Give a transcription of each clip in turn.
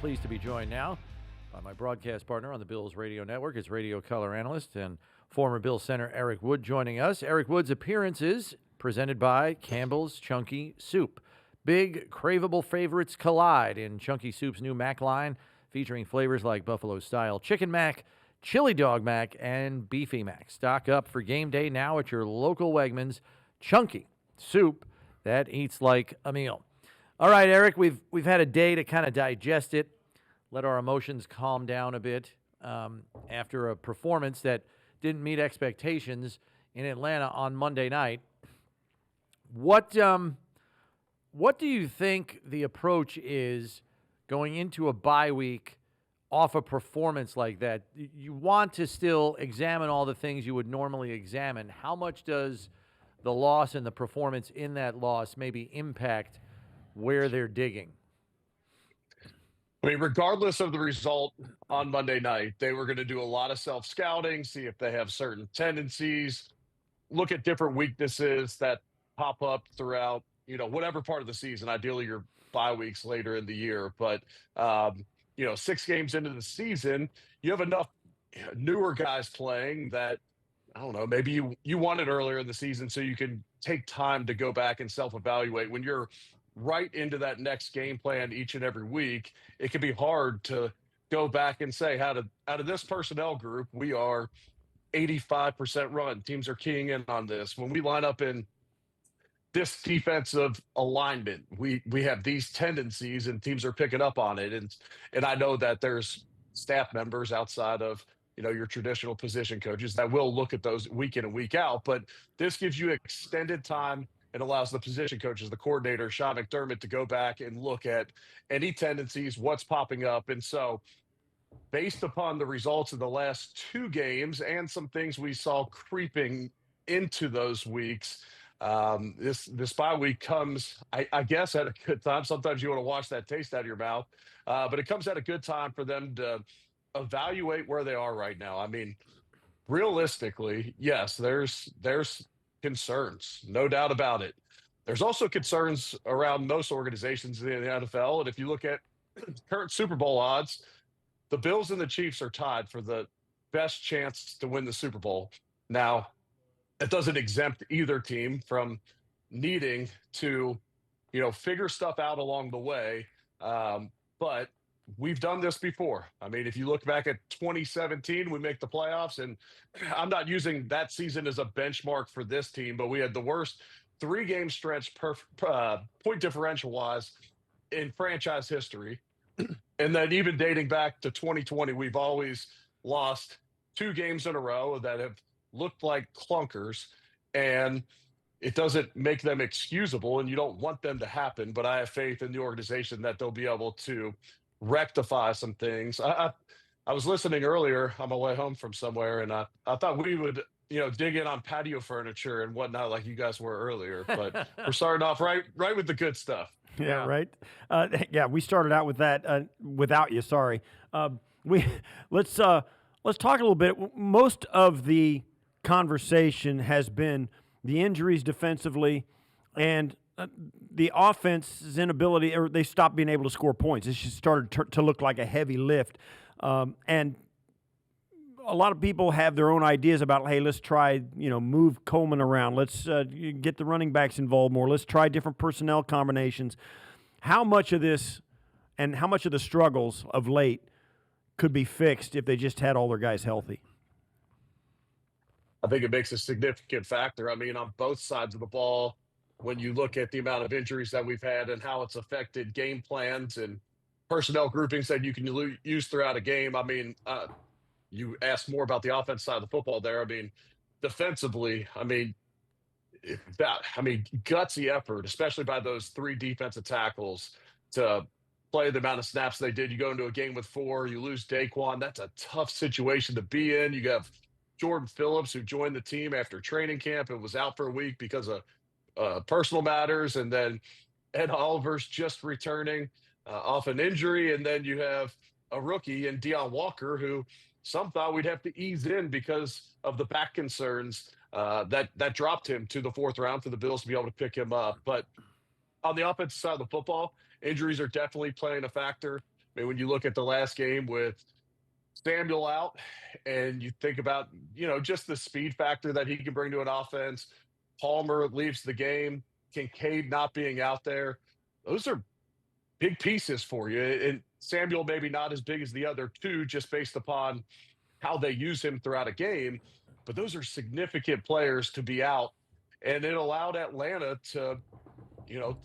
pleased to be joined now by my broadcast partner on the Bills radio network. It's radio color analyst and former Bills center Eric Wood joining us. Eric Wood's appearance is presented by Campbell's Chunky Soup. Big, craveable favorites collide in Chunky Soup's new Mac line, featuring flavors like Buffalo-style Chicken Mac, Chili Dog Mac, and Beefy Mac. Stock up for game day now at your local Wegmans. Chunky Soup that eats like a meal. All right, Eric, we've had a day to kind of digest it, let our emotions calm down a bit after a performance that didn't meet expectations in Atlanta on Monday night. What do you think the approach is going into a bye week off a performance like that? You want to still examine all the things you would normally examine. How much does the loss and the performance in that loss maybe impact where they're digging? I mean, regardless of the result on Monday night, they were going to do a lot of self-scouting, see if they have certain tendencies, look at different weaknesses that pop up throughout, whatever part of the season. Ideally, your bye weeks later in the year. But, 6 games into the season, you have enough newer guys playing that, I don't know, maybe you want it earlier in the season so you can take time to go back and self-evaluate. When you're right into that next game plan each and every week, it can be hard to go back and say, out of this personnel group, we are 85% run. Teams are keying in on this. When we line up in this defensive alignment, we have these tendencies and teams are picking up on it. And I know that there's staff members outside of your traditional position coaches that will look at those week in and week out, but this gives you extended time and allows the position coaches, the coordinator, Sean McDermott, to go back and look at any tendencies, what's popping up. And so based upon the results of the last 2 games and some things we saw creeping into those weeks, this bye week comes, I guess, at a good time. Sometimes you want to wash that taste out of your mouth, but it comes at a good time for them to evaluate where they are right now. I mean, realistically, yes, there's concerns, no doubt about it. There's also concerns around most organizations in the NFL. And if you look at current Super Bowl odds, the Bills and the Chiefs are tied for the best chance to win the Super Bowl. Now, it doesn't exempt either team from needing to, figure stuff out along the way. But we've done this before. I mean, if you look back at 2017, we make the playoffs, and I'm not using that season as a benchmark for this team, but we had the worst 3-game stretch point differential wise in franchise history. And then even dating back to 2020, we've always lost 2 games in a row that have looked like clunkers, and it doesn't make them excusable, and you don't want them to happen. But I have faith in the organization that they'll be able to rectify some things. I was listening earlier on my way home from somewhere, and I thought we would dig in on patio furniture and whatnot like you guys were earlier, but we're starting off right with the good stuff. Yeah, right. We started out with that without you. Sorry. Let's talk a little bit. Most of the conversation has been the injuries defensively and the offense's inability, or they stopped being able to score points. It just started to look like a heavy lift. And a lot of people have their own ideas about, hey, let's try, move Coleman around. Let's get the running backs involved more. Let's try different personnel combinations. How much of this and how much of the struggles of late could be fixed if they just had all their guys healthy? I think it makes a significant factor. I mean, on both sides of the ball, when you look at the amount of injuries that we've had and how it's affected game plans and personnel groupings that you can use throughout a game. I mean, you asked more about the offense side of the football there. I mean, defensively, gutsy effort, especially by those 3 defensive tackles to play the amount of snaps they did. You go into a game with 4, you lose Daquan. That's a tough situation to be in. You have Jordan Phillips, who joined the team after training camp and was out for a week because of personal matters. And then Ed Oliver's just returning off an injury. And then you have a rookie in Deion Walker, who some thought we'd have to ease in because of the back concerns that dropped him to the 4th round for the Bills to be able to pick him up. But on the offensive side of the football, injuries are definitely playing a factor. I mean, when you look at the last game with Samuel out and you think about, just the speed factor that he can bring to an offense, Palmer leaves the game, Kincaid not being out there, those are big pieces for you. And Samuel maybe not as big as the other two just based upon how they use him throughout a game, but those are significant players to be out. And it allowed Atlanta to,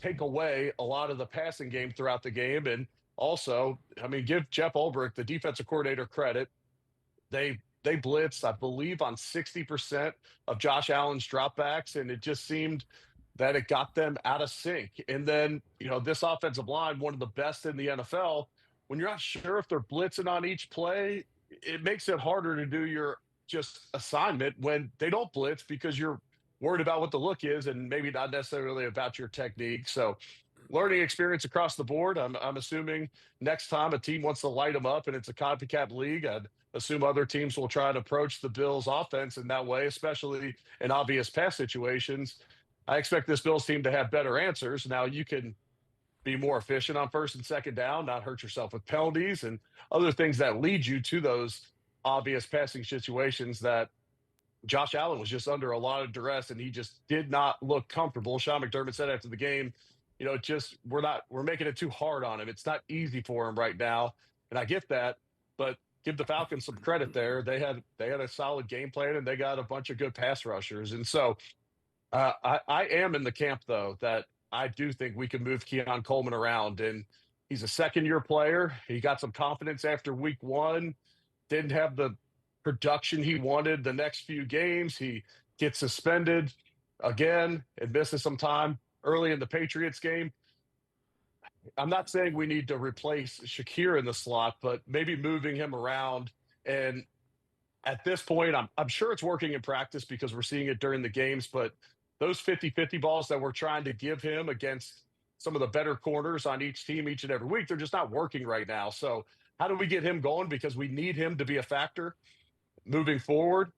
take away a lot of the passing game throughout the game. And also, I mean, give Jeff Ulbrich, the defensive coordinator, credit. They blitzed, I believe, on 60% of Josh Allen's dropbacks, and it just seemed that it got them out of sync. And then, this offensive line, one of the best in the NFL, when you're not sure if they're blitzing on each play, it makes it harder to do your just assignment when they don't blitz because you're worried about what the look is and maybe not necessarily about your technique. So learning experience across the board. I'm assuming next time a team wants to light them up and it's a copycat league, I'd assume other teams will try to approach the Bills offense in that way, especially in obvious pass situations. I expect this Bills team to have better answers. Now you can be more efficient on first and second down, not hurt yourself with penalties and other things that lead you to those obvious passing situations that Josh Allen was just under a lot of duress and he just did not look comfortable. Sean McDermott said after the game, we're making it too hard on him. It's not easy for him right now. And I get that, but give the Falcons some credit there. They had a solid game plan and they got a bunch of good pass rushers. And so I am in the camp though, that I do think we can move Keon Coleman around, and he's a second-year player. He got some confidence after week one, didn't have the production he wanted the next few games. He gets suspended again and misses some time early in the Patriots game. I'm not saying we need to replace Shakir in the slot, but maybe moving him around. And at this point, I'm sure it's working in practice because we're seeing it during the games, but those 50-50 balls that we're trying to give him against some of the better corners on each team each and every week, they're just not working right now. So how do we get him going? Because we need him to be a factor moving forward.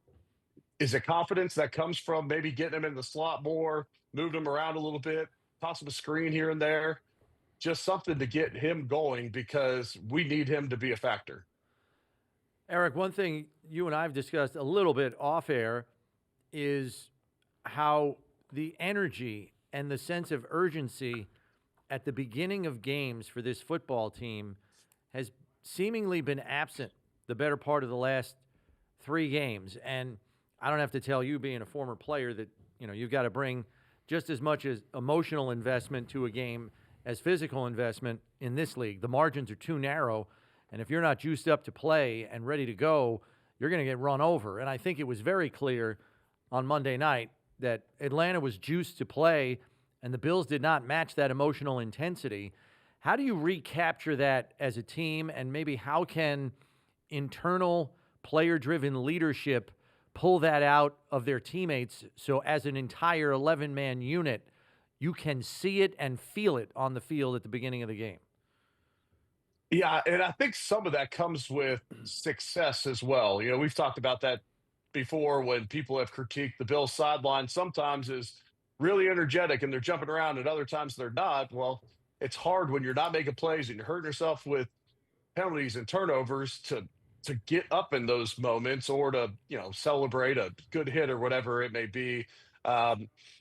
Is it confidence that comes from maybe getting him in the slot more, moving him around a little bit, toss him a screen here and there, just something to get him going because we need him to be a factor. Eric, one thing you and I have discussed a little bit off air is how the energy and the sense of urgency at the beginning of games for this football team has seemingly been absent the better part of the last 3 games. And I don't have to tell you, being a former player, that you've got to bring just as much as emotional investment to a game as physical investment in this league. The margins are too narrow, and if you're not juiced up to play and ready to go, you're going to get run over. And I think it was very clear on Monday night that Atlanta was juiced to play, and the Bills did not match that emotional intensity. How do you recapture that as a team, and maybe how can internal player-driven leadership pull that out of their teammates so as an entire 11-man unit, you can see it and feel it on the field at the beginning of the game? Yeah, and I think some of that comes with success as well. We've talked about that before when people have critiqued the Bills sideline. Sometimes is really energetic and they're jumping around, and other times they're not. Well, it's hard when you're not making plays and you're hurting yourself with penalties and turnovers to get up in those moments or to celebrate a good hit or whatever it may be.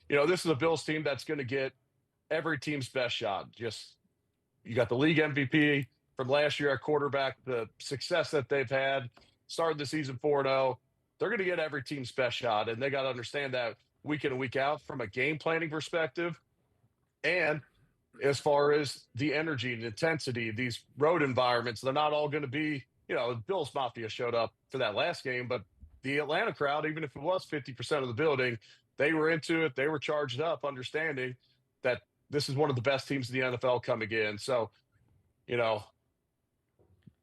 This is a Bills team that's going to get every team's best shot. You got the league MVP from last year at quarterback, the success that they've had, started the season 4-0. They're going to get every team's best shot, and they got to understand that week in and week out from a game planning perspective. And as far as the energy and intensity, these road environments, they're not all going to be, the Bills Mafia showed up for that last game, but the Atlanta crowd, even if it was 50% of the building, they were into it. They were charged up, understanding that this is one of the best teams in the NFL coming in. So,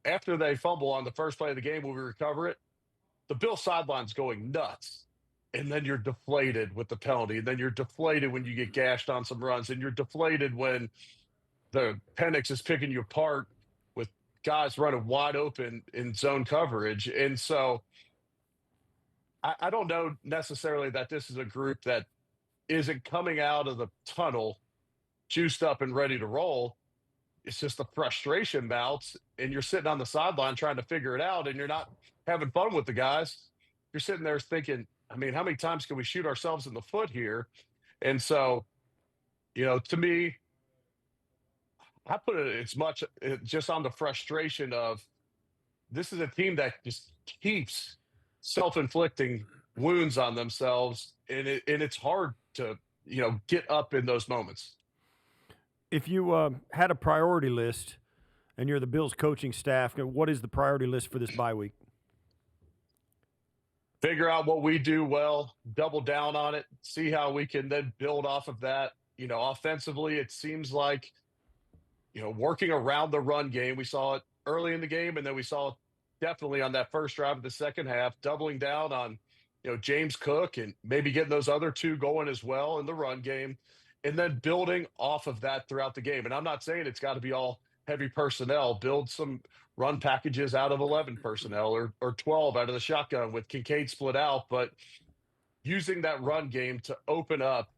after they fumble on the first play of the game, when we recover it, the Bills sideline's going nuts. And then you're deflated with the penalty. And then you're deflated when you get gashed on some runs. And you're deflated when the Penix is picking you apart with guys running wide open in zone coverage. And so I don't know necessarily that this is a group that isn't coming out of the tunnel juiced up and ready to roll. it's just the frustration mounts, and you're sitting on the sideline trying to figure it out, and you're not having fun with the guys. You're sitting there thinking, I mean, how many times can we shoot ourselves in the foot here? And so, to me, I put it as much just on the frustration of this is a team that just keeps self-inflicting wounds on themselves, and it's hard to get up in those moments. If you had a priority list and you're the Bills coaching staff, what is the priority list for this bye week? Figure out what we do well, double down on it, see how we can then build off of that. Offensively, it seems like, working around the run game. We saw it early in the game, and then we saw it definitely on that first drive of the second half, doubling down on, James Cook and maybe getting those other two going as well in the run game, and then building off of that throughout the game. And I'm not saying it's got to be all heavy personnel. Build some run packages out of 11 personnel or 12 out of the shotgun with Kincaid split out, but using that run game to open up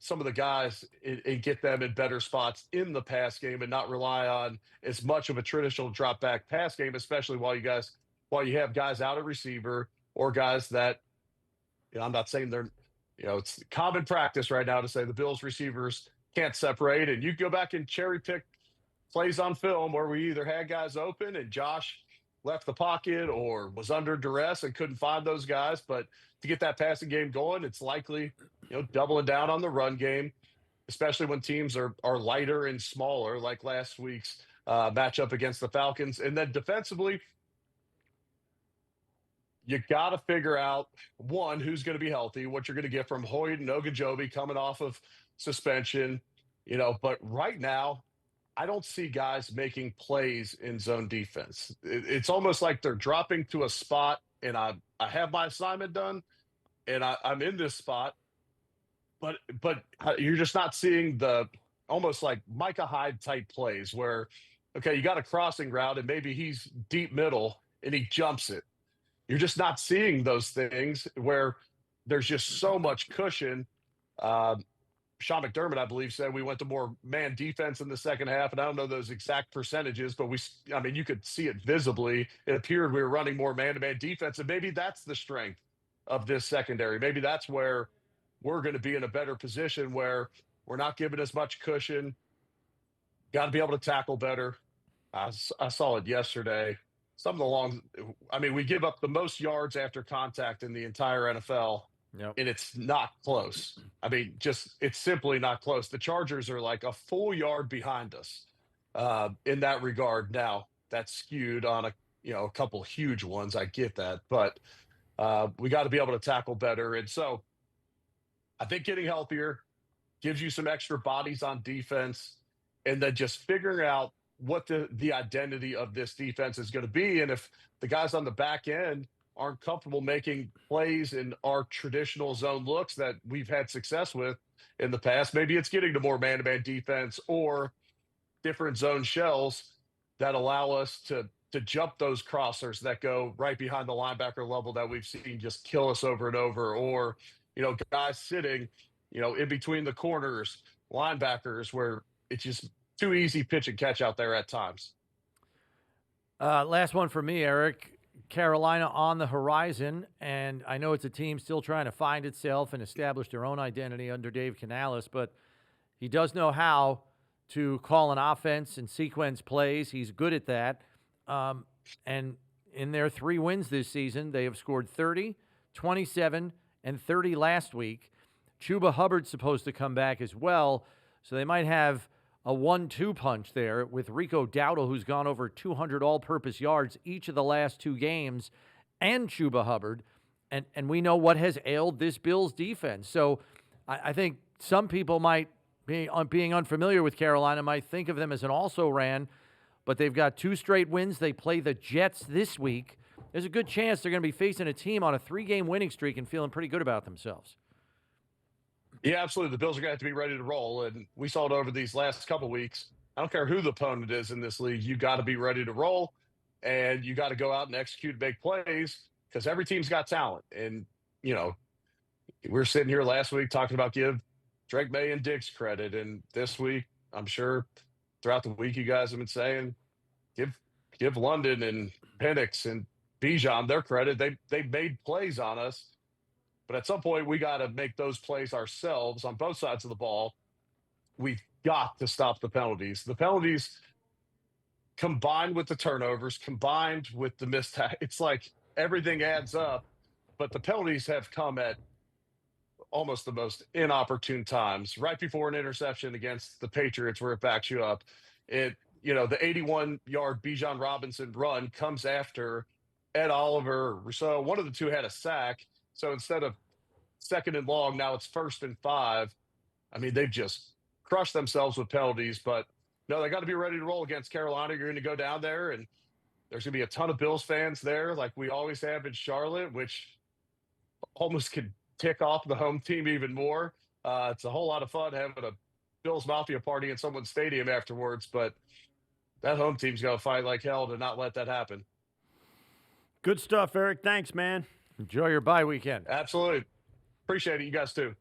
some of the guys and get them in better spots in the pass game and not rely on as much of a traditional drop back pass game, especially while you have guys out at receiver or guys that, I'm not saying they're, it's common practice right now to say the Bills receivers can't separate, and you go back and cherry pick plays on film where we either had guys open and Josh left the pocket or was under duress and couldn't find those guys. But to get that passing game going, it's likely, doubling down on the run game, especially when teams are lighter and smaller, like last week's matchup against the Falcons. And then defensively, you got to figure out, one, who's going to be healthy, what you're going to get from Hoyt and Ogunjobi coming off of suspension, but right now, I don't see guys making plays in zone defense. It's almost like they're dropping to a spot, and I have my assignment done, and I'm in this spot, but you're just not seeing the almost like Micah Hyde type plays where, okay, you got a crossing route, and maybe he's deep middle, and he jumps it. You're just not seeing those things where there's just so much cushion. Sean McDermott, I believe, said we went to more man defense in the second half, and I don't know those exact percentages, but you could see it visibly. It appeared we were running more man-to-man defense, and maybe that's the strength of this secondary. Maybe that's where we're going to be in a better position where we're not giving as much cushion. Got to be able to tackle better. I saw it yesterday. We give up the most yards after contact in the entire NFL. Yep. And it's not close. It's simply not close. The Chargers are like a full yard behind us in that regard. Now, that's skewed on a couple huge ones. I get that. But we got to be able to tackle better. And so I think getting healthier gives you some extra bodies on defense, and then just figuring out what the identity of this defense is going to be. And if the guys on the back end aren't comfortable making plays in our traditional zone looks that we've had success with in the past, maybe it's getting to more man-to-man defense or different zone shells that allow us to jump those crossers that go right behind the linebacker level that we've seen just kill us over and over, or, guys sitting, in between the corners, linebackers, where it's just too easy pitch and catch out there at times. Last one for me, Eric. Carolina on the horizon, and I know it's a team still trying to find itself and establish their own identity under Dave Canales, but he does know how to call an offense and sequence plays. He's good at that. And in their 3 wins this season, they have scored 30, 27, and 30 last week. Chuba Hubbard's supposed to come back as well, so they might have a 1-2 punch there with Rico Dowdle, who's gone over 200 all-purpose yards each of the last 2 games, and Chuba Hubbard. And we know what has ailed this Bills defense. So I think some people might, being unfamiliar with Carolina, might think of them as an also-ran, but they've got 2 straight wins. They play the Jets this week. There's a good chance they're going to be facing a team on a 3-game winning streak and feeling pretty good about themselves. Yeah, absolutely. The Bills are going to have to be ready to roll. And we saw it over these last couple of weeks. I don't care who the opponent is in this league. You got to be ready to roll, and you got to go out and execute big plays because every team's got talent. And, we were sitting here last week talking about give Drake May and Diggs credit. And this week, I'm sure throughout the week, you guys have been saying, give London and Penix and Bijan their credit. They made plays on us, but at some point we got to make those plays ourselves on both sides of the ball. We've got to stop the penalties. The penalties combined with the turnovers, combined with the missed, it's like everything adds up. But the penalties have come at almost the most inopportune times. Right before an interception against the Patriots, where it backs you up, the 81-yard Bijan Robinson run comes after Ed Oliver, Rousseau. One of the two had a sack. So instead of 2nd and long, now it's 1st and 5. I mean, they've just crushed themselves with penalties. But no, they got to be ready to roll against Carolina. You're going to go down there, and there's going to be a ton of Bills fans there, like we always have in Charlotte, which almost could tick off the home team even more. It's a whole lot of fun having a Bills Mafia party in someone's stadium afterwards, but that home team's going to fight like hell to not let that happen. Good stuff, Eric. Thanks, man. Enjoy your bye weekend. Absolutely. Appreciate it. You guys too.